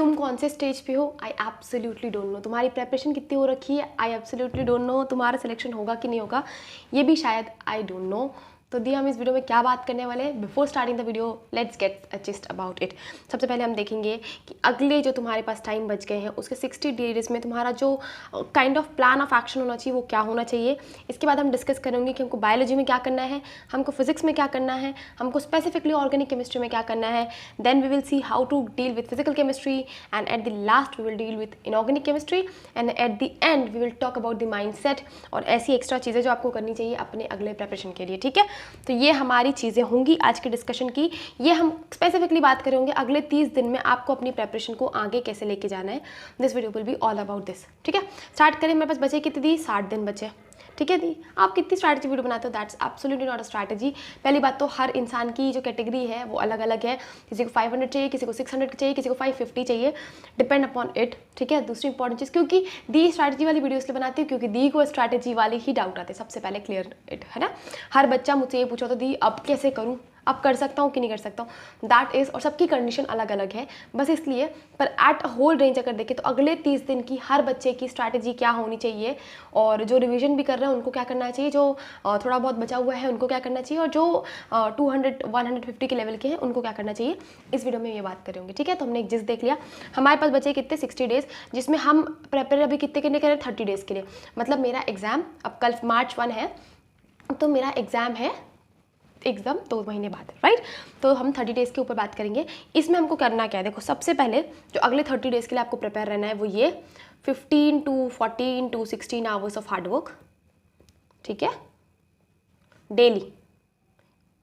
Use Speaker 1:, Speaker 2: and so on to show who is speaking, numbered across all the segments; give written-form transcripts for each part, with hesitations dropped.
Speaker 1: तुम कौन से स्टेज पे हो, आई एब्सोल्युटली डोंट नो। तुम्हारी प्रेपरेशन कितनी हो रखी है, आई एब्सोल्युटली डोंट नो। तुम्हारा सिलेक्शन होगा कि नहीं होगा, ये भी शायद आई डोंट नो। तो दी हम इस वीडियो में क्या बात करने वाले हैं, before starting the video let's get a gist about it. सबसे पहले हम देखेंगे कि अगले जो तुम्हारे पास टाइम बच गए हैं उसके 60 डेज में तुम्हारा जो kind of plan of action होना चाहिए वो क्या होना चाहिए। इसके बाद हम डिस्कस करेंगे कि हमको बायोलॉजी में क्या करना है, हमको फिजिक्स में क्या करना है, हमको स्पेसिफिकली ऑर्गेनिक केमिस्ट्री में क्या करना है। Then we will see how to deal with physical chemistry and at the last we will deal with inorganic chemistry and at the end we will talk about the mindset और ऐसी extra चीज़ें जो आपको करनी चाहिए अपने अगले preparation के लिए। ठीक है, तो ये हमारी चीज़ें होंगी आज के डिस्कशन की। ये हम स्पेसिफिकली बात करेंगे अगले 30 दिन में आपको अपनी प्रेपरेशन को आगे कैसे लेके जाना है। This video will be all about this. ठीक है, स्टार्ट करें। मेरे पास बचे कितनी दी, 60 दिन बचे। ठीक है दी, आप कितनी स्ट्रैटेजी वीडियो बनाते हो, that's absolutely not a strategy. पहली बात तो हर इंसान की जो कैटेगरी है वो अलग अलग है। किसी को 500 चाहिए, किसी को 600 चाहिए, किसी को 550 चाहिए, डिपेंड अपॉन इट। ठीक है, दूसरी इंपॉर्टेंट चीज़, क्योंकि दी स्ट्रैटेजी वाली वीडियो इसलिए बनाती हूँ क्योंकि दी को स्ट्रैटेजी वाले ही डाउट आते हैं। सबसे पहले क्लियर इट है ना। हर बच्चा मुझसे ये पूछा तो दी अब कैसे करूँ, अब कर सकता हूँ कि नहीं कर सकता हूँ, दैट इज़, और सबकी कंडीशन अलग अलग है बस इसलिए। पर एट अ होल रेंज अगर देखें तो अगले 30 दिन की हर बच्चे की स्ट्रैटेजी क्या होनी चाहिए, और जो रिवीजन भी कर रहे हैं उनको क्या करना चाहिए, जो थोड़ा बहुत बचा हुआ है उनको क्या करना चाहिए, और जो 200-150 के लेवल के हैं उनको क्या करना चाहिए, इस वीडियो में ये बात करेंगे। ठीक है, तो हमने एक जिस देख लिया। हमारे पास बचे कितने, 60 डेज, जिसमें हम प्रिपेयर अभी कितने करने करें, 30 डेज़ के लिए। मतलब मेरा एग्ज़ाम अब कल March 1 है, तो मेरा एग्ज़ाम है एकदम 2 महीने बाद, राइट। तो हम 30 डेज़ के ऊपर बात करेंगे। इसमें हमको करना क्या है, देखो सबसे पहले जो अगले 30 डेज़ के लिए आपको प्रिपेयर रहना है वो ये 15 to 14 to 16 hours of hard work. ठीक है, डेली,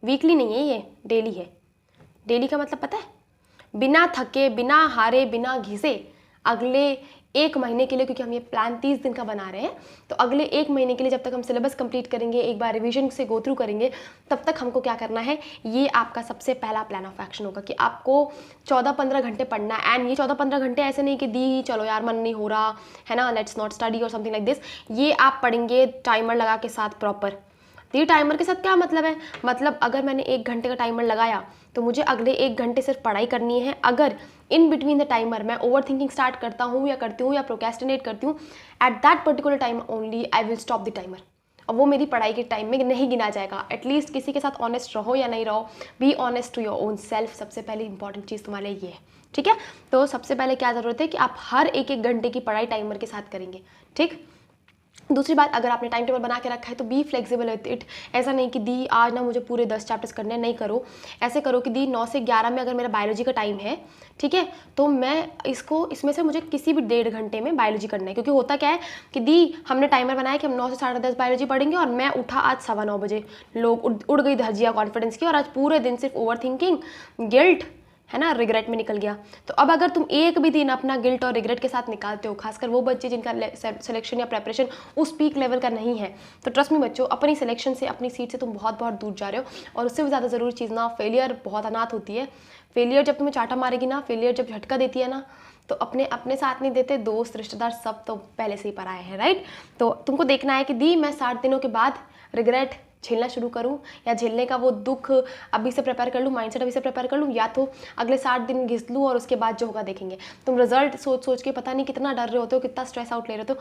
Speaker 1: वीकली नहीं है, ये डेली है। डेली का मतलब पता है, बिना थके, बिना हारे, बिना घिसे अगले 1 महीने के लिए, क्योंकि हम ये प्लान 30 दिन का बना रहे हैं, तो अगले 1 महीने के लिए जब तक हम सिलेबस कंप्लीट करेंगे, एक बार रिवीजन से गो थ्रू करेंगे, तब तक हमको क्या करना है, ये आपका सबसे पहला प्लान ऑफ एक्शन होगा कि आपको 14-15 घंटे पढ़ना है। एंड ये 14-15 घंटे ऐसे नहीं कि दी चलो यार मन नहीं हो रहा है ना, लेट्स नॉट स्टडी और समथिंग लाइक दिस। ये आप पढ़ेंगे टाइमर लगा के साथ प्रॉपर। तो ये टाइमर के साथ क्या मतलब है, मतलब अगर मैंने 1 घंटे का टाइमर लगाया तो मुझे अगले 1 घंटे सिर्फ पढ़ाई करनी है। अगर इन बिटवीन द टाइमर मैं ओवर थिंकिंग स्टार्ट करता हूँ या करती हूँ या प्रोक्रेस्टिनेट करती हूँ, at that particular time only I will stop the timer. और वो मेरी पढ़ाई के टाइम में नहीं गिना जाएगा। एटलीस्ट किसी के साथ ऑनेस्ट रहो या नहीं रहो, be honest to your own self. सबसे पहले इंपॉर्टेंट चीज़ तुम्हारे लिए ये है। ठीक है, तो सबसे पहले क्या ज़रूरत है कि आप हर 1-1 घंटे की पढ़ाई टाइमर के साथ करेंगे। ठीक, दूसरी बात, अगर आपने टाइम टेबल बना के रखा है तो बी फ्लेक्सिबल विथ इट। ऐसा नहीं कि दी आज ना मुझे पूरे 10 चैप्टर्स करने, नहीं करो। ऐसे करो कि दी 9 से 11 में अगर मेरा बायोलॉजी का टाइम है, ठीक है, तो मैं इसमें से मुझे किसी भी 1.5 घंटे में बायोलॉजी करना है। क्योंकि होता क्या है कि दी हमने टाइमर बनाया कि हम 9 से 10:30 बायोलॉजी पढ़ेंगे, और मैं उठा आज 9:15 बजे, लोग उड़ गई धज्जियाँ कॉन्फिडेंस की, और आज पूरे दिन सिर्फ ओवर थिंकिंग, गिल्ट है ना, रिग्रेट में निकल गया। तो अब अगर तुम एक भी दिन अपना गिल्ट और रिग्रेट के साथ निकालते हो, खासकर वो बच्चे जिनका सिलेक्शन या प्रेपरेशन उस पीक लेवल का नहीं है, तो ट्रस्ट मी बच्चों, अपनी सिलेक्शन से, अपनी सीट से तुम बहुत बहुत दूर जा रहे हो। और उससे भी ज़्यादा ज़रूरी चीज़ ना, फेलियर बहुत अनाथ होती है। फेलियर जब तुम्हें चाटा मारेगी ना, फेलियर जब झटका देती है ना, तो अपने साथ नहीं देते, दोस्त रिश्तेदार सब तो पहले से ही पराए हैं, राइट। तो तुमको देखना है कि दी मैं 60 दिनों के बाद रिग्रेट झेलना शुरू करूं, या झेलने का वो दुख अभी से प्रिपेयर कर लूँ, माइंडसेट अभी से प्रिपेयर कर लूँ, या तो अगले 60 दिन घिस लूँ और उसके बाद जो होगा देखेंगे। तुम रिजल्ट सोच सोच के पता नहीं कितना डर रहे होते हो, कितना स्ट्रेस आउट ले रहे हो।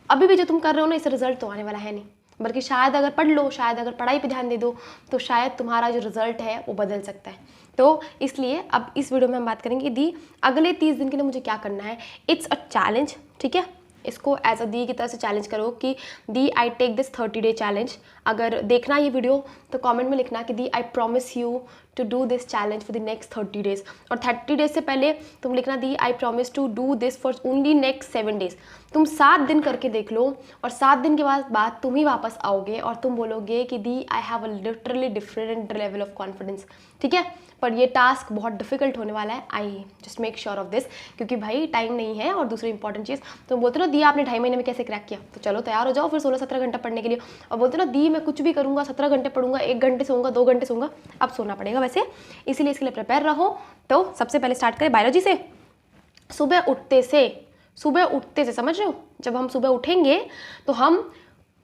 Speaker 1: अभी भी जो तुम कर रहे हो ना, इससे रिजल्ट तो आने वाला है नहीं, बल्कि शायद अगर पढ़ लो, शायद अगर पढ़ाई पे ध्यान दे दो, तो शायद तुम्हारा जो रिजल्ट है वो बदल सकता है। तो इसलिए अब इस वीडियो में हम बात करेंगे दी अगले 30 दिन के लिए मुझे क्या करना है। It's a challenge. ठीक है, इसको एज अ दी की तरह से चैलेंज करो कि the I take this 30 day challenge. अगर देखना ये वीडियो तो कमेंट में लिखना कि the I promise you to do this challenge for the next 30 days. और 30 डेज से पहले तुम लिखना the I promise to do this for only next 7 days. तुम 7 दिन करके देख लो, और 7 दिन के बाद तुम ही वापस आओगे और तुम बोलोगे कि the I have a literally different level of confidence. ठीक है, पर ये टास्क बहुत डिफिकल्ट होने वाला है, I just make sure of this, क्योंकि भाई टाइम नहीं है। और दूसरी इंपॉर्टेंट चीज़, तुम बोलते ना दी आपने 2.5 महीने में कैसे क्रैक किया, तो चलो तैयार हो जाओ फिर 16-17 घंटा पढ़ने के लिए। और बोलते ना दी मैं कुछ भी करूँगा, 17 घंटे पढ़ूंगा, 1 घंटे सोऊंगा, 2 घंटे सोऊंगा। अब सोना पड़ेगा वैसे, इसीलिए इसके लिए प्रिपेयर रहो। तो सबसे पहले स्टार्ट करें बायोलॉजी से। सुबह उठते से समझ रहे हो, जब हम सुबह उठेंगे तो हम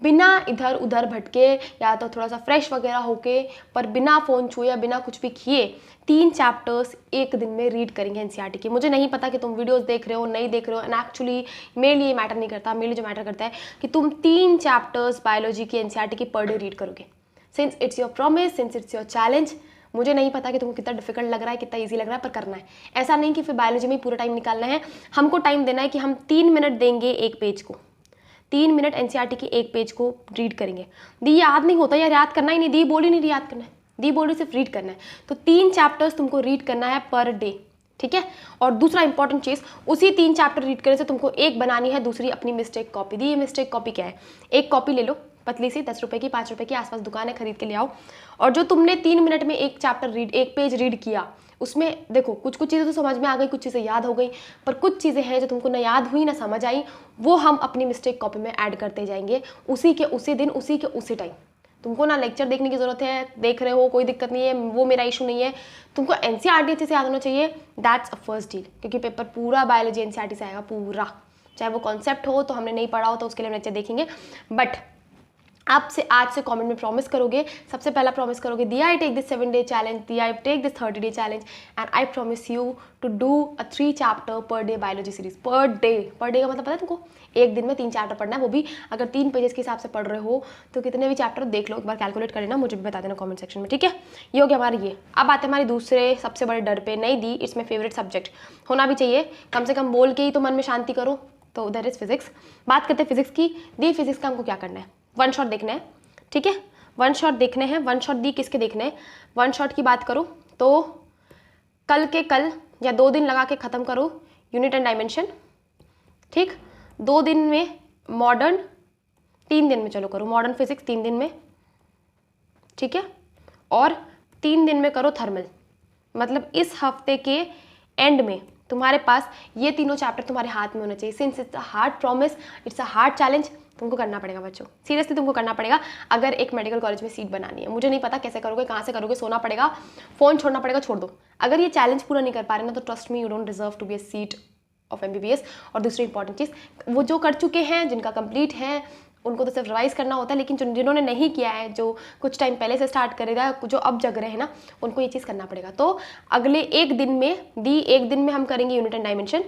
Speaker 1: बिना इधर उधर भटके या तो थोड़ा सा फ्रेश वगैरह होके, पर बिना फ़ोन छुए या बिना कुछ भी किए 3 चैप्टर्स एक दिन में रीड करेंगे एनसीईआरटी के। मुझे नहीं पता कि तुम वीडियोस देख रहे हो नहीं देख रहे हो, एंड एक्चुअली मेरे लिए मैटर नहीं करता। मेरे लिए जो मैटर करता है कि तुम 3 चैप्टर्स बायोलॉजी की एनसीईआरटी की पर डे रीड करोगे। Since it's your promise, since it's your challenge. मुझे नहीं पता कि तुमको कितना डिफिकल्ट लग रहा है, कितना ईजी लग रहा है, पर करना है। ऐसा नहीं कि फिर बायोलॉजी में पूरा टाइम निकालना है। हमको टाइम देना है कि हम 3 मिनट देंगे एक पेज को, 3 मिनट एनसीईआरटी की एक पेज को रीड करेंगे। दी याद नहीं होता, यार याद करना ही नहीं, दी बोली नहीं याद करना है, दी बोली सिर्फ रीड करना है। तो 3 चैप्टर्स तुमको रीड करना है पर डे, ठीक है। और दूसरा इंपॉर्टेंट चीज़, उसी 3 चैप्टर रीड करने से तुमको एक बनानी है दूसरी अपनी मिस्टेक कॉपी। दी ये मिस्टेक कॉपी क्या है, एक कॉपी ले लो पतली सी, 10 रुपये की, 5 रुपये की आसपास दुकान है, खरीद के ले आओ। और जो तुमने 3 मिनट में एक चैप्टर रीड, एक पेज रीड किया, उसमें देखो कुछ कुछ चीज़ें तो समझ में आ गई, कुछ चीज़ें याद हो गई, पर कुछ चीज़ें हैं जो तुमको ना याद हुई ना समझ आई, वो हम अपनी मिस्टेक कॉपी में ऐड करते जाएंगे उसी के उसी दिन, उसी के उसी टाइम। तुमको ना लेक्चर देखने की जरूरत है, देख रहे हो कोई दिक्कत नहीं है, वो मेरा इशू नहीं है। तुमको एनसीईआरटी अच्छे से याद होना चाहिए, दैट्स अ फर्स्ट डील, क्योंकि पेपर पूरा बायोलॉजी एनसीईआरटी से आएगा पूरा। चाहे वो कॉन्सेप्ट हो तो हमने नहीं पढ़ा हो तो उसके लिए हम लेक्चर देखेंगे, बट आपसे आज से कमेंट में प्रॉमिस करोगे, सबसे पहला प्रॉमिस करोगे, the I take this 7 day challenge, the I take this 30 day challenge, and I promise you to do a 3 chapter per day biology series. Per day का मतलब पता है तुमको, एक दिन में 3 चैप्टर पढ़ना है, वो भी अगर 3 पेजेस के हिसाब से पढ़ रहे हो तो कितने भी चैप्टर देख लो, एक बार कैलकुलेट कर लेना, मुझे भी बता देना कमेंट सेक्शन में, ठीक है। ये हो गया हमारा ये। अब आते हैं हमारे दूसरे सबसे बड़े डर पे। नहीं दी, इट्स माई फेवरेट सब्जेक्ट, होना भी चाहिए, कम से कम बोल के ही तो मन में शांति करो। तो दैट इज फिजिक्स। बात करते हैं फिजिक्स की। दी फिजिक्स का हमको क्या करना है, 1 शॉट देखना है, ठीक है। 1 शॉट देखने हैं। 1 शॉट दी किसके देखने हैं, 1 शॉट की बात करूँ तो कल के कल या 2 दिन लगा के ख़त्म करो यूनिट एंड डायमेंशन, ठीक। 2 दिन में मॉडर्न, 3 दिन में चलो करो मॉडर्न फिजिक्स 3 दिन में, ठीक है। और 3 दिन में करो थर्मल। मतलब इस हफ्ते के एंड में तुम्हारे पास ये तीनों चैप्टर तुम्हारे हाथ में होना चाहिए। Since it's a hard promise, it's a hard challenge, तुमको करना पड़ेगा बच्चों, सीरियसली तुमको करना पड़ेगा अगर एक मेडिकल कॉलेज में सीट बनानी है। मुझे नहीं पता कैसे करोगे, कहाँ से करोगे, सोना पड़ेगा, फ़ोन छोड़ना पड़ेगा, छोड़ दो। अगर ये चैलेंज पूरा नहीं कर पा रहे ना तो trust me, you don't deserve to be a seat of MBBS। और दूसरी इंपॉर्टेंट चीज़, वो जो कर चुके हैं, जिनका कंप्लीट है, उनको तो सिर्फ रिवाइज करना होता है, लेकिन जिन्होंने नहीं किया है, जो कुछ टाइम पहले से स्टार्ट करेगा, जो अब जग रहे हैं ना, उनको ये चीज़ करना पड़ेगा। तो अगले एक दिन में दी, एक दिन में हम करेंगे यूनिट एंड डायमेंशन,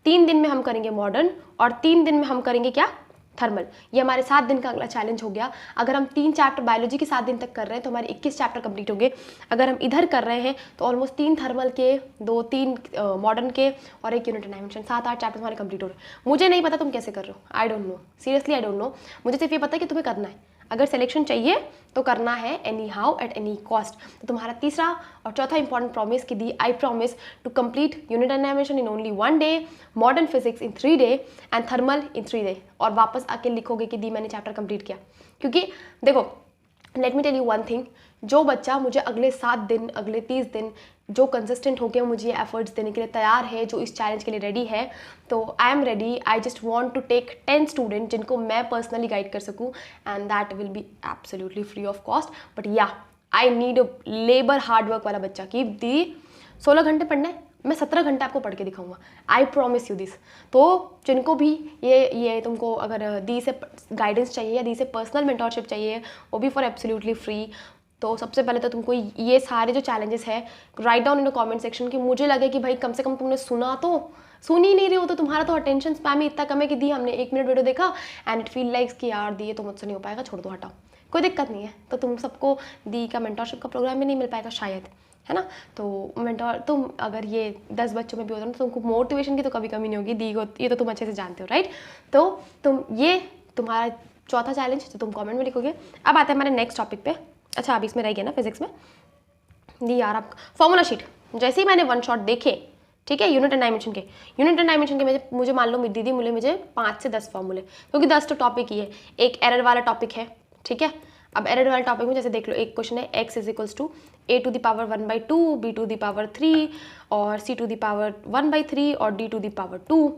Speaker 1: 3 दिन में हम करेंगे मॉडर्न, और 3 दिन में हम करेंगे क्या, थर्मल। ये हमारे 7 दिन का अगला चैलेंज हो गया। अगर हम 3 चैप्टर बायोलॉजी के 7 दिन तक कर रहे हैं तो हमारे 21 चैप्टर कंप्लीट होंगे। अगर हम इधर कर रहे हैं तो ऑलमोस्ट 3 थर्मल के, 2-3 मॉडर्न के और 1 यूनिट एंड डायमेंशन, 7-8 चैप्टर हमारे कंप्लीट हो रहे हैं। मुझे नहीं पता तुम कैसे कर रहे हो, I don't know, seriously I don't know. मुझे सिर्फ ये पता है कि तुम्हें करना है, अगर सिलेक्शन चाहिए तो करना है anyhow at any cost. तो तुम्हारा तीसरा और चौथा इंपॉर्टेंट प्रॉमिस कि the I promise to complete unit and dimension in only 1 day, modern physics in 3 day and thermal in 3 day. और वापस आके लिखोगे कि दी मैंने चैप्टर कंप्लीट किया। क्योंकि देखो, let me tell you one thing, जो बच्चा मुझे अगले 7 दिन, अगले 30 दिन जो कंसिस्टेंट होकर मुझे एफर्ट्स देने के लिए तैयार है, जो इस चैलेंज के लिए रेडी है, तो I am ready. I just want to take 10 student जिनको मैं पर्सनली गाइड कर सकूं, and that will be absolutely free of cost. But yeah I need a labour hard work वाला बच्चा कि दी 16 घंटे पढ़ना है, मैं 17 घंटे आपको पढ़ के दिखाऊंगा, आई प्रॉमिस यू दिस। तो जिनको भी ये तुमको अगर दी से गाइडेंस चाहिए या दी से पर्सनल मेंटोरशिप चाहिए, वो भी फॉर एब्सोल्युटली फ्री। तो सबसे पहले तो तुमको ये सारे जो चैलेंजेस है right down in the comment section, कि मुझे लगे कि भाई कम से कम तुमने सुना, तो सुन ही नहीं रहे हो तो तुम्हारा तो अटेंशन स्पैम ही इतना कम है कि दी हमने 1 मिनट वीडियो देखा एंड इट फील लाइक्स कि यार दी ये तो मुझसे नहीं हो पाएगा, छोड़ दो, हटाओ, कोई दिक्कत नहीं है। तो तुम सबको दी का मेंटोरशिप का प्रोग्राम भी नहीं मिल पाएगा शायद, है ना। तो मेंटोर तुम अगर ये 10 बच्चों में भी होता ना तो तुमको मोटिवेशन की तो कभी कमी नहीं होगी, दी को ये तो तुम अच्छे से जानते हो, राइट। तो तुम ये तुम्हारा चौथा चैलेंज जो तुम कमेंट में लिखोगे। अब आते हैं हमारे नेक्स्ट टॉपिक पे। अच्छा, अब इसमें रह गया ना फिजिक्स में, दी यार आप फॉर्मूला शीट जैसे ही मैंने 1 शॉट देखे, ठीक है, यूनिट एंड डायमेंशन के मुझे मान लो दीदी मुझे 5 से 10 फॉर्मूले, क्योंकि 10 तो टॉपिक ही है, एक एरर वाला टॉपिक है, ठीक है। अब एरर वाले टॉपिक में जैसे देख लो, एक क्वेश्चन है x is equals to a to the power 1/2, b to the power 3 और c टू द पावर 1/3 और d टू द पावर 2।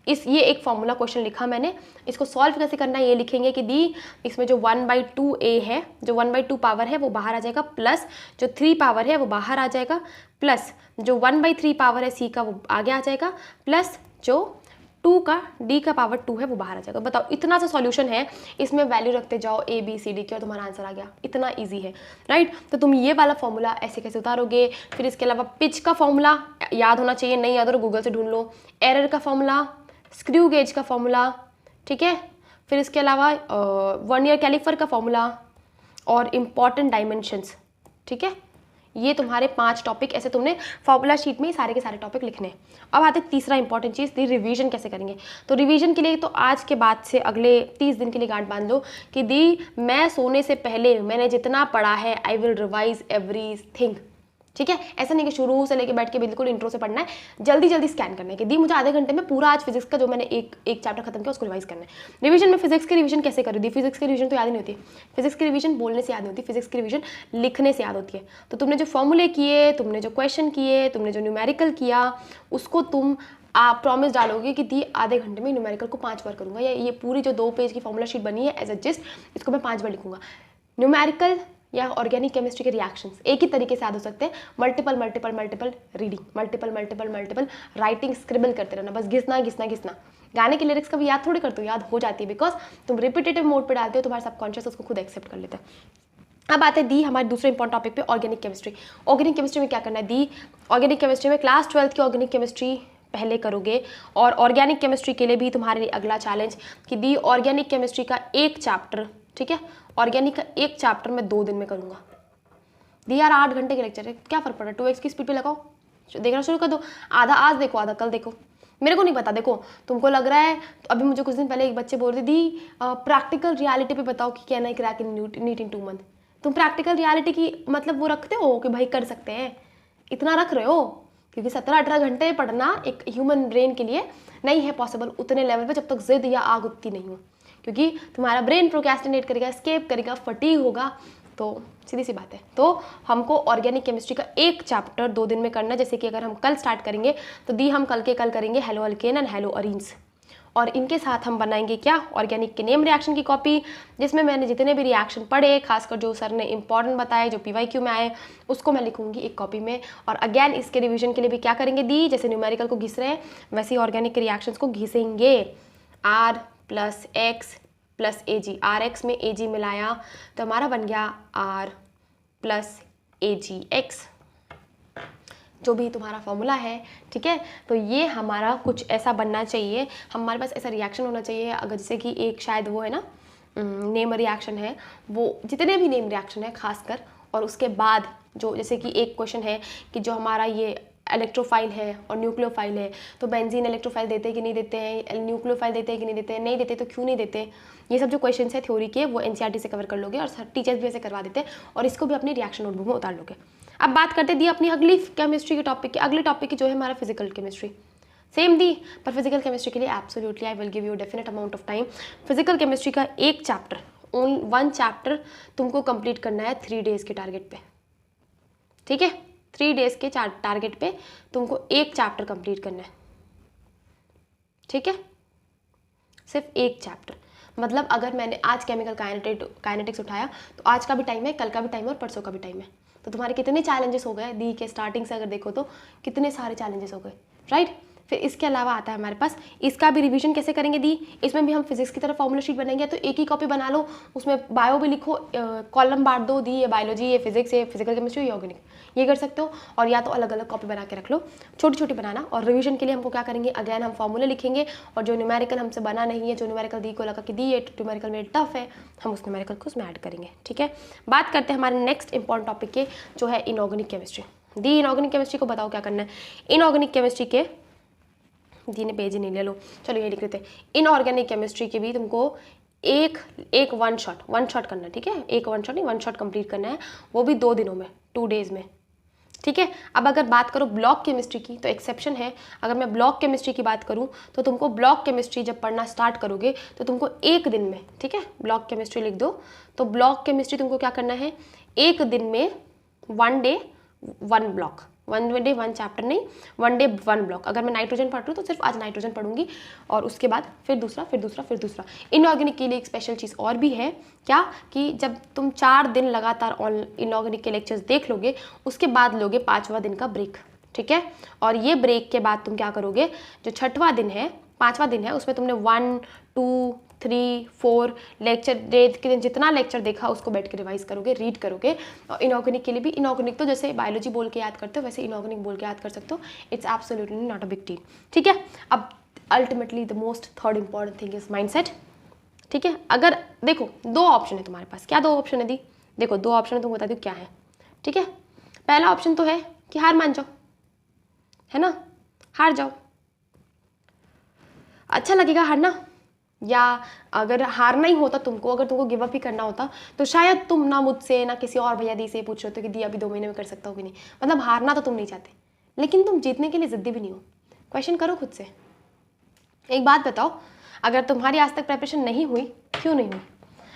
Speaker 1: ये एक फॉर्मूला क्वेश्चन लिखा मैंने। इसको सॉल्व कैसे करना है ये लिखेंगे कि दी इसमें जो 1/2a है, जो 1/2 पावर है वो बाहर आ जाएगा, प्लस जो 3 पावर है वो बाहर आ जाएगा, प्लस जो 1/3 पावर है c का वो आगे आ जाएगा, प्लस जो 2 का d का पावर 2 है वो बाहर आ जाएगा। बताओ इतना सा सॉल्यूशन है, इसमें वैल्यू रखते जाओ a b c d की और तुम्हारा आंसर आ गया। इतना ईजी है, राइट। तो तुम ये वाला फॉर्मूला ऐसे कैसे उतारोगे। फिर इसके अलावा पिच का फॉर्मूला याद होना चाहिए, नहीं याद हो गूगल से ढूंढ लो। एरर का फॉर्मूला, स्क्रू गेज का फॉर्मूला, ठीक है। फिर इसके अलावा वर्नियर कैलिपर का फॉर्मूला और इम्पॉर्टेंट डायमेंशंस, ठीक है। ये तुम्हारे 5 टॉपिक ऐसे तुमने फॉर्मूला शीट में ही सारे के सारे टॉपिक लिखने हैं। अब आते तीसरा इंपॉर्टेंट चीज़, दी रिवीजन कैसे करेंगे। तो रिवीजन के लिए तो आज के बाद से अगले 30 दिन के लिए गांठ बांध लो कि दी मैं सोने से पहले मैंने जितना पढ़ा है आई विल रिवाइज एवरीथिंग, ठीक है। ऐसा नहीं कि शुरू से लेके बैठ के बिल्कुल इंट्रो से पढ़ना है, जल्दी जल्दी स्कैन करना है कि दी मुझे आधे घंटे में पूरा आज फिजिक्स का जो मैंने एक चैप्टर खत्म किया उसको रिवाइज करना है। रिवीजन में फिजिक्स की रिवीजन कैसे करूँ दी, फिजिक्स की रिवीजन तो याद नहीं होती। फिजिक्स की रिवीजन बोलने से याद नहीं होती, फिजिक्स की रिवीजन लिखने से याद होती है। तो तुमने जो फॉर्मूले किए, तुमने जो क्वेश्चन किए, तुमने जो न्यूमेरिकल किया, उसको तुम आप प्रॉमिस डालोगे कि दी आधे घंटे में न्यूमेरिकल को 5 बार करूँगा, या ये पूरी जो 2 पेज की फॉर्मूला शीट बनी है एज अ जिस्ट, इसको मैं 5 बार लिखूंगा। न्यूमेरिकल या ऑर्गेनिक केमिस्ट्री के रिएक्शंस एक ही तरीके से याद हो सकते हैं, multiple reading, multiple writing, scribble करते रहना, बस घिसना। गाने के लिरिक्स का भी याद थोड़ी करते हो, याद हो जाती है बिकॉज तुम रिपीटेटिव मोड पे डालते हो, तुम्हारा सबकॉन्शियस उसको खुद एक्सेप्ट कर लेता है। अब आते हैं दी हमारे दूसरे इंपॉर्टेंट टॉपिक पे, ऑर्गेनिक केमिस्ट्री। ऑर्गेनिक केमिस्ट्री में क्या करना है दी, ऑर्गेनिक केमिस्ट्री में क्लास 12th की ऑर्गेनिक केमिस्ट्री पहले करोगे। और ऑर्गेनिक केमिस्ट्री के लिए भी तुम्हारे लिए अगला चैलेंज कि दी ऑर्गेनिक केमिस्ट्री का एक चैप्टर, ठीक है, ऑर्गेनिक का एक चैप्टर मैं 2 दिन में करूँगा। दी यार 8 घंटे के लेक्चर है, क्या फर्क पड़ा, 2x की स्पीड पे लगाओ, देखना शुरू कर दो। आधा आज देखो, आधा कल देखो, मेरे को नहीं पता। देखो तुमको लग रहा है, तो अभी मुझे कुछ दिन पहले एक बच्चे बोल रहे दी प्रैक्टिकल रियलिटी पे बताओ कि क्या नहीं crack in NEET in 2 month. तुम प्रैक्टिकल रियलिटी की मतलब वो रखते हो कि भाई कर सकते हैं, इतना रख रहे हो, क्योंकि 17-18 घंटे पढ़ना एक ह्यूमन ब्रेन के लिए नहीं है पॉसिबल उतने लेवल पे, जब तक जिद या आग उठती नहीं हो, क्योंकि तुम्हारा ब्रेन प्रोक्रेस्टिनेट करेगा, स्केप करेगा, फटीग होगा। तो सीधी सी बात है। तो हमको ऑर्गेनिक केमिस्ट्री का एक चैप्टर 2 दिन में करना है। जैसे कि अगर हम कल स्टार्ट करेंगे तो दी हम कल करेंगे hello alkane and hello arenes, और इनके साथ हम बनाएंगे क्या, ऑर्गेनिक के नेम रिएक्शन की कॉपी, जिसमें मैंने जितने भी रिएक्शन पढ़े, खासकर जो सर ने इंपॉर्टेंट बताए, जो PYQ में आए, उसको मैं लिखूंगी एक कॉपी में। और अगेन इसके रिवीजन के लिए भी क्या करेंगे दी, जैसे न्यूमेरिकल को घिस रहे हैं वैसे ही ऑर्गेनिक के रिएक्शंस को घिसेंगे। R + X + AG, RX में AG मिलाया तो हमारा बन गया R + AgX, जो भी तुम्हारा फॉर्मूला है, ठीक है। तो ये हमारा कुछ ऐसा बनना चाहिए, हमारे पास ऐसा रिएक्शन होना चाहिए। अगर जैसे कि एक शायद वो है ना नेम रिएक्शन है, वो जितने भी नेम रिएक्शन है खासकर, और उसके बाद जो जैसे कि एक क्वेश्चन है कि जो हमारा ये इलेक्ट्रोफाइल है और न्यूक्लियोफाइल है, तो बेंजीन इलेक्ट्रोफाइल देते हैं कि नहीं देते हैं, न्यूक्लियोफाइल देते हैं कि नहीं देते हैं, नहीं देते तो क्यों नहीं देते। ये सब जो क्वेश्चंस है थ्योरी के, वो NCERT से कवर कर लोगे और टीचर्स भी ऐसे करवा देते हैं, और इसको भी अपनी रिएक्शन नोटबुक में उतार लोगे। अब बात करते दी अपनी अगली केमिस्ट्री के टॉपिक की, अगले टॉपिक की जो है हमारा फिजिकल केमिस्ट्री। सेम दी, पर फिजिकल केमिस्ट्री के लिए absolutely I will give you definite amount of time. Physical chemistry का एक चैप्टर, ओनली 1 चैप्टर तुमको कंप्लीट करना है 3 डेज के टारगेट पे, ठीक है। 3 डेज के टारगेट पे तुमको एक चैप्टर कंप्लीट करना है, ठीक है, सिर्फ एक चैप्टर। मतलब अगर मैंने आज केमिकल काइनेटिक्स उठाया तो आज का भी टाइम है, कल का भी टाइम है और परसों का भी टाइम है। तो तुम्हारे कितने चैलेंजेस हो गए दी के स्टार्टिंग से अगर देखो तो कितने सारे चैलेंजेस हो गए, राइट। फिर इसके अलावा आता है हमारे पास, इसका भी रिवीजन कैसे करेंगे दी, इसमें भी हम फिजिक्स की तरफ फॉर्मूला शीट बनाएंगे। तो एक ही कॉपी बना लो, उसमें बायो भी लिखो, कॉलम बांट दो दी, ये बायोलॉजी, ये फिजिक्स, ये फिजिकल केमिस्ट्री, ये ऑर्गेनिक, ये कर सकते हो। और या तो अलग अलग कॉपी बना के रख लो, छोटी छोटी बनाना। और रिवीजन के लिए हमको क्या करेंगे, अगेन हम फॉर्मूले लिखेंगे, और जो न्यूमेरिकल हमसे बना नहीं है, जो न्यूमेरिकल दी को लगा कि दी ये न्यूमेरिकल में टफ है, हम उस न्यूमेरिकल को उसमें ऐड करेंगे, ठीक है। बात करते हैं हमारे नेक्स्ट इंपॉर्टेंट टॉपिक के, जो है इनऑर्गेनिक केमिस्ट्री। दी इनऑर्गेनिक केमिस्ट्री को बताओ क्या करना है। इनऑर्गेनिक केमिस्ट्री के दी ने पेज ही नहीं ले लो, चलो ये लिख लेते हैं। इनऑर्गेनिक केमिस्ट्री की भी तुमको एक वन शॉट करना है, ठीक है। एक वन शॉट कंप्लीट करना है, वो भी 2 दिनों में, 2 डेज में, ठीक है। अब अगर बात करो ब्लॉक केमिस्ट्री की, तो एक्सेप्शन है। अगर मैं ब्लॉक केमिस्ट्री की बात करूं तो तुमको ब्लॉक केमिस्ट्री जब पढ़ना स्टार्ट करोगे तो तुमको 1 दिन में, ठीक है, ब्लॉक केमिस्ट्री लिख दो। तो ब्लॉक केमिस्ट्री तुमको क्या करना है, 1 दिन में 1 डे 1 ब्लॉक, 1 डे 1 चैप्टर नहीं, 1 डे 1 ब्लॉक। अगर मैं नाइट्रोजन पढ़ रही हूँ तो सिर्फ आज नाइट्रोजन पढ़ूंगी, और उसके बाद फिर दूसरा, फिर दूसरा, फिर दूसरा। इनऑर्गेनिक के लिए एक स्पेशल चीज़ और भी है, क्या कि जब तुम 4 दिन लगातार इनऑर्गेनिक के लेक्चर्स देख लोगे, उसके बाद लोगे 5वां दिन का ब्रेक, ठीक है। और ये ब्रेक के बाद तुम क्या करोगे, जो 6वां दिन है 5वां दिन है, उसमें तुमने 1, 2, 3, 4 लेक्चर डे के दिन जितना लेक्चर देखा उसको बैठ के रिवाइज करोगे, रीड करोगे। और इनऑर्गेनिक के लिए भी, इनऑर्गेनिक तो जैसे बायोलॉजी बोल के याद करते हो वैसे इनऑर्गेनिक बोल के याद कर सकते हो। It's absolutely not a big deal, ठीक है। अब ultimately the most third important thing is mindset, ठीक है। अगर देखो 2 ऑप्शन है तुम्हारे पास, क्या 2 ऑप्शन है दी? देखो 2 ऑप्शन है, तुम बता दो क्या है, ठीक है। पहला ऑप्शन तो है कि हार मान जाओ, है ना, हार जाओ, अच्छा लगेगा हारना। या अगर हारना ही होता तुमको, अगर तुमको गिव अप ही करना होता तो शायद तुम ना मुझसे ना किसी और भैया दी से पूछ रहे हो कि दी अभी 2 महीने में कर सकता हो कि नहीं। मतलब हारना तो तुम नहीं चाहते, लेकिन तुम जीतने के लिए जिद्दी भी नहीं हो। क्वेश्चन करो खुद से, एक बात बताओ, अगर तुम्हारी आज तक प्रिपरेशन नहीं हुई, क्यों नहीं हुई?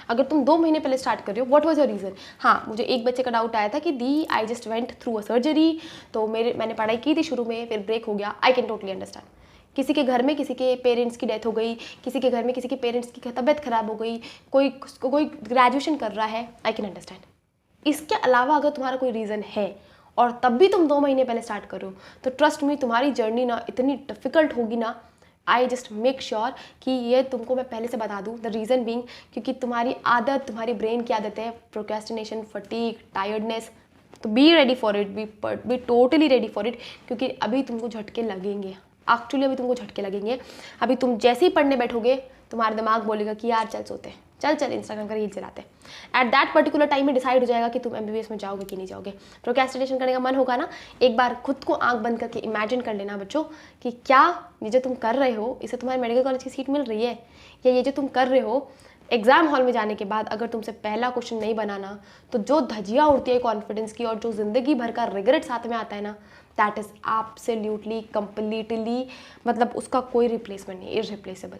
Speaker 1: अगर तुम 2 महीने पहले स्टार्ट कर रहे हो, व्हाट वाज योर रीज़न? हाँ, मुझे एक बच्चे का डाउट आया था कि the I just went through a surgery, तो मैंने पढ़ाई की थी शुरू में, फिर ब्रेक हो गया। I can totally understand. किसी के घर में किसी के पेरेंट्स की डेथ हो गई, किसी के घर में किसी के पेरेंट्स की तबीयत खराब हो गई, कोई ग्रेजुएशन कर रहा है, आई कैन अंडरस्टैंड। इसके अलावा अगर तुम्हारा कोई रीज़न है और तब भी तुम 2 महीने पहले स्टार्ट करो, तो ट्रस्ट मी तुम्हारी जर्नी ना इतनी डिफिकल्ट होगी ना। आई जस्ट मेक श्योर कि ये तुमको मैं पहले से बता दूँ। द रीज़न बीइंग क्योंकि तुम्हारी आदत, तुम्हारी ब्रेन की आदत है प्रोक्रेस्टिनेशन, फटीग, टायर्डनेस। तो be ready for it, be totally ready for it, क्योंकि अभी तुमको झटके लगेंगे। एक्चुअली अभी तुमको झटके लगेंगे। अभी तुम जैसे ही पढ़ने बैठोगे तुम्हारा दिमाग बोलेगा कि यार चल सोते हैं, चल इंस्टाग्राम का रील चलाते हैं। एट दैट पर्टिकुलर टाइम में डिसाइड हो जाएगा कि तुम एमबीबीएस में जाओगे कि नहीं जाओगे। प्रोक्रेस्टिनेशन करने का मन होगा ना, एक बार खुद को आंख बंद करके इमेजिन कर लेना बच्चों कि क्या ये जो तुम कर रहे हो इससे तुम्हारे मेडिकल कॉलेज की सीट मिल रही है, या ये जो तुम कर रहे हो एग्जाम हॉल में जाने के बाद अगर तुमसे पहला क्वेश्चन नहीं बनाना तो जो धजिया उड़ती है कॉन्फिडेंस की और जो जिंदगी भर का रिग्रेट साथ में आता है ना, दैट इज एब्सोल्युटली कंप्लीटली, मतलब उसका कोई रिप्लेसमेंट नहीं, इररिप्लेसेबल,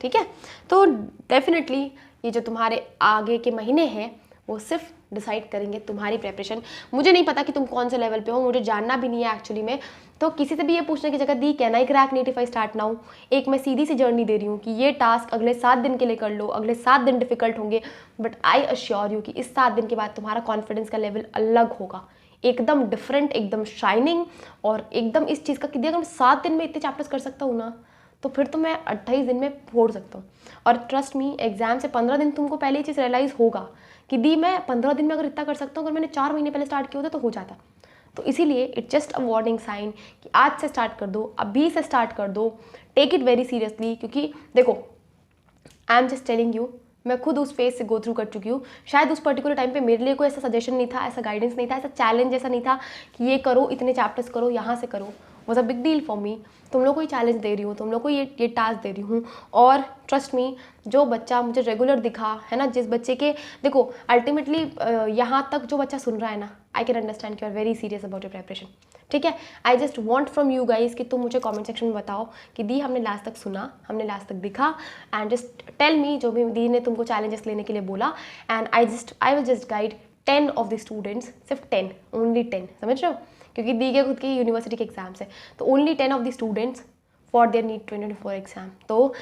Speaker 1: ठीक है। तो डेफिनेटली ये जो तुम्हारे आगे के महीने हैं वो सिर्फ डिसाइड करेंगे तुम्हारी प्रेपरेशन। मुझे नहीं पता कि तुम कौन से लेवल पे हो, मुझे जानना भी नहीं है एक्चुअली में। तो किसी से भी ये पूछने की जगह the can I crack NEET if I start now, एक मैं सीधी सी जर्नी दे रही हूँ कि ये टास्क अगले 7 दिन के लिए कर लो, अगले 7 दिन डिफिकल्ट होंगे, बट आई अश्योर यू कि इस 7 दिन के बाद तुम्हारा कॉन्फिडेंस का लेवल अलग होगा, एकदम डिफरेंट, एकदम शाइनिंग। और एकदम इस चीज़ का कि अगर मैं 7 दिन में इतने चैप्टर्स कर सकता हूँ ना, तो फिर तो मैं 28 दिन में फोड़ सकता हूँ। और ट्रस्ट मी, एग्जाम से 15 दिन तुमको पहले ही चीज़ रियलाइज़ होगा कि दी मैं 15 दिन में अगर इतना कर सकता हूँ, अगर मैंने 4 महीने पहले स्टार्ट किया होता तो हो जाता। तो इसीलिए it's just a warning sign कि आज से स्टार्ट कर दो, अभी से स्टार्ट कर दो, टेक इट वेरी सीरियसली। क्योंकि देखो I am just telling you, मैं खुद उस फेज से गो थ्रू कर चुकी हूँ। शायद उस पर्टिकुलर टाइम पे मेरे लिए कोई ऐसा सजेशन नहीं था, ऐसा गाइडेंस नहीं था, ऐसा चैलेंज ऐसा नहीं था कि ये करो, इतने चैप्टर्स करो, यहाँ से करो। Was a big deal for me. तुम लोग को ही चैलेंज दे रही हूँ, तुम लोग को ये टास्क दे रही हूँ। और ट्रस्ट मी, जो बच्चा मुझे रेगुलर दिखा है ना, जिस बच्चे के देखो अल्टीमेटली यहाँ तक जो बच्चा सुन रहा है ना, आई कैन अंडरस्टैंड कि you are very serious about your preparation, ठीक है। I just want from you guys कि तुम मुझे कॉमेंट सेक्शन में बताओ कि दी हमने लास्ट तक सुना, हमने लास्ट तक दिखा, एंड जस्ट टेल मी जो भी दी ने तुमको चैलेंजेस लेने के लिए बोला, and I will just guide 10 of the students, सिर्फ 10, ओनली 10, समझ रहे हो, क्योंकि दी के खुद की यूनिवर्सिटी के एग्जाम्स है। तो only 10 of the students for their NEET 2024 exam. तो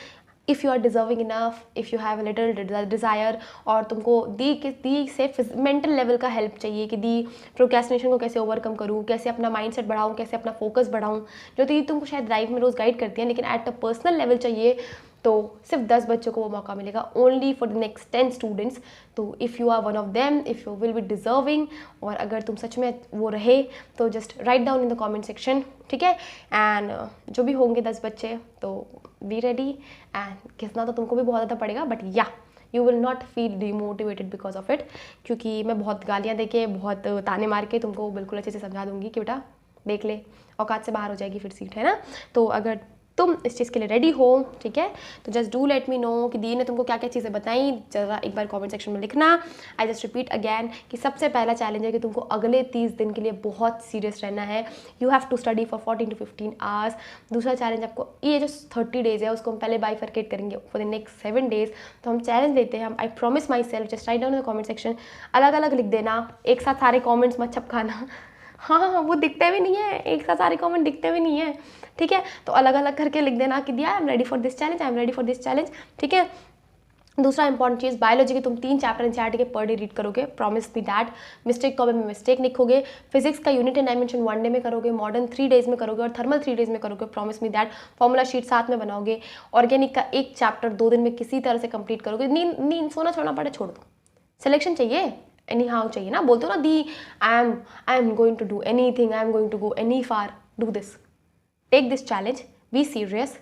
Speaker 1: if you are deserving enough, if you have a little desire, और तुमको दी से मेंटल लेवल का हेल्प चाहिए कि दी प्रोक्रेस्टिनेशन को कैसे ओवरकम करूँ, कैसे अपना माइंडसेट बढ़ाऊँ, कैसे अपना फोकस बढ़ाऊँ, जो दी तुमको शायद ड्राइव में रोज़ गाइड करती है, लेकिन एट अ पर्सनल लेवल चाहिए, तो सिर्फ 10 बच्चों को वो मौका मिलेगा, only for the next 10 students. तो if you are one of them, if you will be deserving, और अगर तुम सच में वो रहे तो just write down in the comment section, ठीक है। एंड जो भी होंगे 10 बच्चे, तो बी रेडी, एंड घिसना तो तुमको भी बहुत ज़्यादा पड़ेगा, बट या you will not feel demotivated because of it, क्योंकि मैं बहुत गालियाँ दे के, बहुत ताने मार के तुमको बिल्कुल अच्छे से समझा दूंगी कि बेटा देख ले, औकात से बाहर हो जाएगी फिर सीट, है ना। तो अगर तुम इस चीज़ के लिए रेडी हो, ठीक है, तो just do let me know कि दी ने तुमको क्या क्या चीज़ें बताई, ज़रा एक बार कमेंट सेक्शन में लिखना। आई जस्ट रिपीट अगैन कि सबसे पहला चैलेंज है कि तुमको अगले 30 दिन के लिए बहुत सीरियस रहना है, you have to study for 14 to 15 hours. दूसरा चैलेंज आपको ये जो 30 डेज़ है उसको हम पहले बाइफरकेट करेंगे फॉर द नेक्स्ट 7 डेज़। तो हम चैलेंज देते हैं, हम I promise my self, just write down in the comment section, अलग अलग लिख देना, एक साथ सारे कॉमेंट्स मत छपकाना। हाँ, वो दिखते भी नहीं है, एक साथ सारे कमेंट दिखते भी नहीं है, ठीक है। तो अलग अलग करके लिख देना कि दिया आई am ready for this challenge, I am ready for this challenge, ठीक है। दूसरा इंपॉर्टेंट चीज़, बायोलॉजी के तुम 3 चैप्टर एनसीईआरटी के पर डे रीड करोगे, promise me that. Mistake copy में मिस्टेक लिखोगे। फिजिक्स का यूनिट एंड डायमेंशन 1 डे में करोगे, मॉडर्न 3 डेज में करोगे और थर्मल 3 डेज में करोगे, promise me that. Formula sheet साथ में बनाओगे। ऑर्गेनिक का एक चैप्टर 2 दिन में किसी तरह से कंप्लीट करोगे। नींद सोना छोड़ना पड़े छोड़ दो, सिलेक्शन चाहिए, एनी हाउ चाहिए ना, बोलते हो ना the I am going to do anything, I am going to go any far, do this, take this challenge, be serious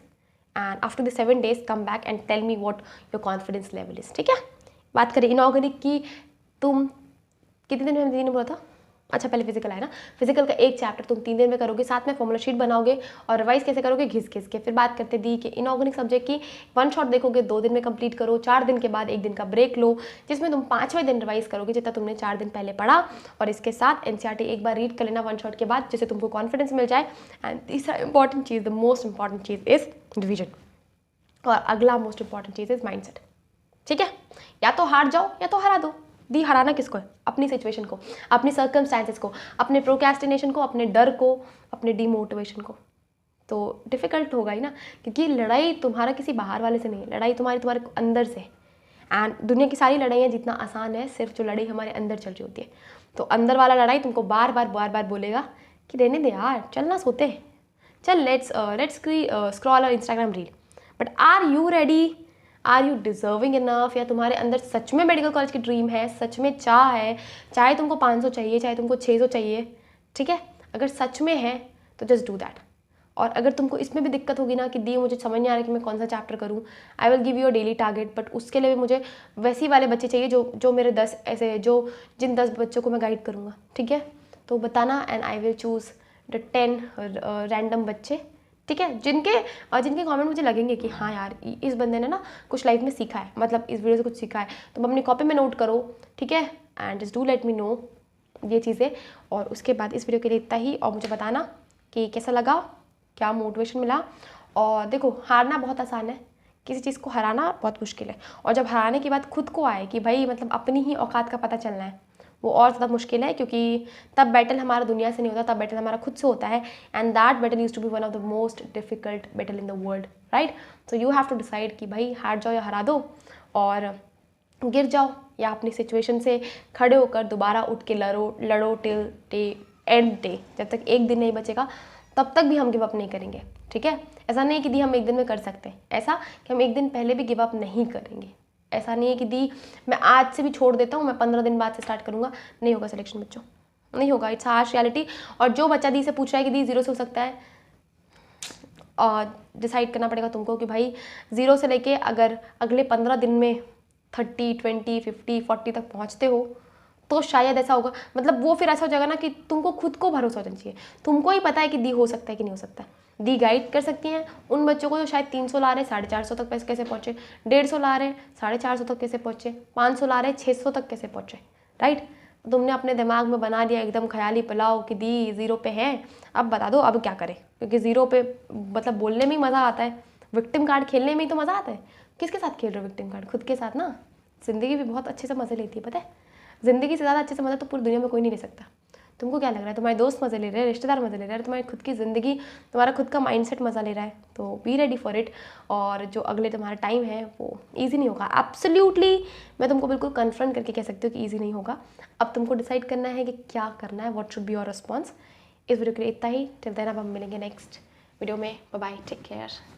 Speaker 1: and after the 7 days come back and tell me what your confidence level is. ठीक है, बात करें inorganic की, तुम कितने दिन में, दीदी ने बोला था, अच्छा पहले फिजिकल है ना, फिजिकल का एक चैप्टर तुम 3 दिन में करोगे, साथ में फॉर्मूला शीट बनाओगे और रिवाइज कैसे करोगे, घिस घिस के। फिर बात करते दी कि इनऑर्गेनिक सब्जेक्ट की 1 शॉट देखोगे, 2 दिन में कंप्लीट करो, 4 दिन के बाद 1 दिन का ब्रेक लो, जिसमें तुम 5वें दिन रिवाइज करोगे जितना तुमने 4 दिन पहले पढ़ा, और इसके साथ एनसीईआरटी एक बार रीड कर लेना 1 शॉट के बाद, जिससे तुमको कॉन्फिडेंस मिल जाए। एंड तीसरा important cheese, the most important cheese is revision, और अगला most important cheese is mindset. ठीक है, या तो हार जाओ या तो हरा दो। दी हराना किसको है, अपनी सिचुएशन को, अपनी सर्कमस्टांसेस को, अपने प्रोक्रेस्टिनेशन को, अपने डर को, अपने डिमोटिवेशन को। तो डिफ़िकल्ट होगा ही ना, क्योंकि लड़ाई तुम्हारा किसी बाहर वाले से नहीं है, लड़ाई तुम्हारे अंदर से। एंड दुनिया की सारी लड़ाइयाँ जितना आसान है, सिर्फ जो लड़ाई हमारे अंदर चल रही होती है। तो अंदर वाला लड़ाई तुमको बार बार बोलेगा कि रहने दे यार, चल ना सोते, चल लेट्स स्क्रॉल और Instagram reel. But are you ready, are you deserving enough, या तुम्हारे अंदर सच में मेडिकल कॉलेज की ड्रीम है, सच में चाह है, चाहे तुमको 500 चाहिए, चाहे तुमको 600 चाहिए, ठीक है, अगर सच में है तो जस्ट डू दैट। और अगर तुमको इसमें भी दिक्कत होगी ना कि दी मुझे समझ नहीं आ रहा कि मैं कौन सा चैप्टर करूँ, I will give you a daily target, but उसके लिए भी मुझे वैसे वाले बच्चे चाहिए जो मेरे 10 ऐसे जिन 10 बच्चों को मैं गाइड करूँगा। ठीक है, तो बताना and I will choose the 10 random बच्चे, ठीक है, जिनके कमेंट मुझे लगेंगे कि हाँ यार इस बंदे ने ना कुछ लाइफ में सीखा है, मतलब इस वीडियो से कुछ सीखा है, तुम अपनी कॉपी में नोट करो। ठीक है, and just do let me know ये चीज़ें। और उसके बाद इस वीडियो के लिए इतना ही, और मुझे बताना कि कैसा लगा, क्या मोटिवेशन मिला। और देखो, हारना बहुत आसान है, किसी चीज़ को हराना बहुत मुश्किल है, और जब हराने के बाद खुद को आए कि भाई मतलब अपनी ही औकात का पता चलना है, वो और ज़्यादा मुश्किल है, क्योंकि तब बैटल हमारा दुनिया से नहीं होता, तब बैटल हमारा खुद से होता है। And that battle use to be one of the most difficult battle in the world, right. So you have to decide कि भाई हार जाओ या हरा दो, और गिर जाओ या अपनी सिचुएशन से खड़े होकर दोबारा उठ के लड़ो टिल एंड डे, जब तक एक दिन नहीं बचेगा तब तक भी हम गिव अप नहीं करेंगे। ठीक है, ऐसा नहीं कि दी हम एक दिन में कर सकते हैं, ऐसा कि हम एक दिन पहले भी गिव अप नहीं करेंगे। ऐसा नहीं है कि दी मैं आज से भी छोड़ देता हूँ, मैं 15 दिन बाद से स्टार्ट करूँगा, नहीं होगा सिलेक्शन बच्चों, नहीं होगा। It's harsh reality. और जो बच्चा दी से पूछ रहा है कि दी 0 से हो सकता है, और डिसाइड करना पड़ेगा तुमको कि भाई 0 से लेके अगर अगले 15 दिन में 30, 20, 50, 40 तक पहुँचते हो तो शायद ऐसा होगा, मतलब वो फिर ऐसा हो जाएगा ना कि तुमको खुद को भरोसा हो जाना चाहिए, तुमको ही पता है कि दी हो सकता है कि नहीं हो सकता है। दी गाइड कर सकती हैं उन बच्चों को जो शायद 300 ला रहे, 450 तक पैसे कैसे पहुँचे, 150 ला रहे, 450 तक कैसे पहुँचे, 500 ला रहे, 600 तक कैसे पहुँचे, राइट। तुमने अपने दिमाग में बना दिया एकदम ख्याली पुलाव कि दी 0 पे है, अब बता दो अब क्या करें, क्योंकि 0 पे मतलब बोलने में ही मज़ा आता है, विक्टिम कार्ड खेलने में ही तो मज़ा आता है। किसके साथ खेल रहे हो विक्टिम कार्ड, खुद के साथ ना। ज़िंदगी भी बहुत अच्छे से मज़े लेती है, पता है, ज़िंदगी से ज़्यादा अच्छे से मज़ा तो पूरी दुनिया में कोई नहीं ले सकता। तुमको क्या लग रहा है, तुम्हारे दोस्त मज़े ले रहे हैं, रिश्तेदार मज़े ले रहे हैं, तुम्हारी खुद की ज़िंदगी, तुम्हारा खुद का माइंडसेट मज़ा ले रहा है, तो बी रेडी फॉर इट। और जो अगले तुम्हारा टाइम है वो ईजी नहीं होगा, एब्सोल्युटली मैं तुमको बिल्कुल कन्फर्म करके कह सकती हूँ कि ईजी नहीं होगा। अब तुमको डिसाइड करना है कि क्या करना है, what should be your response. इस वीडियो के लिए इतना ही, टिल देन अब हम मिलेंगे नेक्स्ट वीडियो में, बाय बाय, टेक केयर।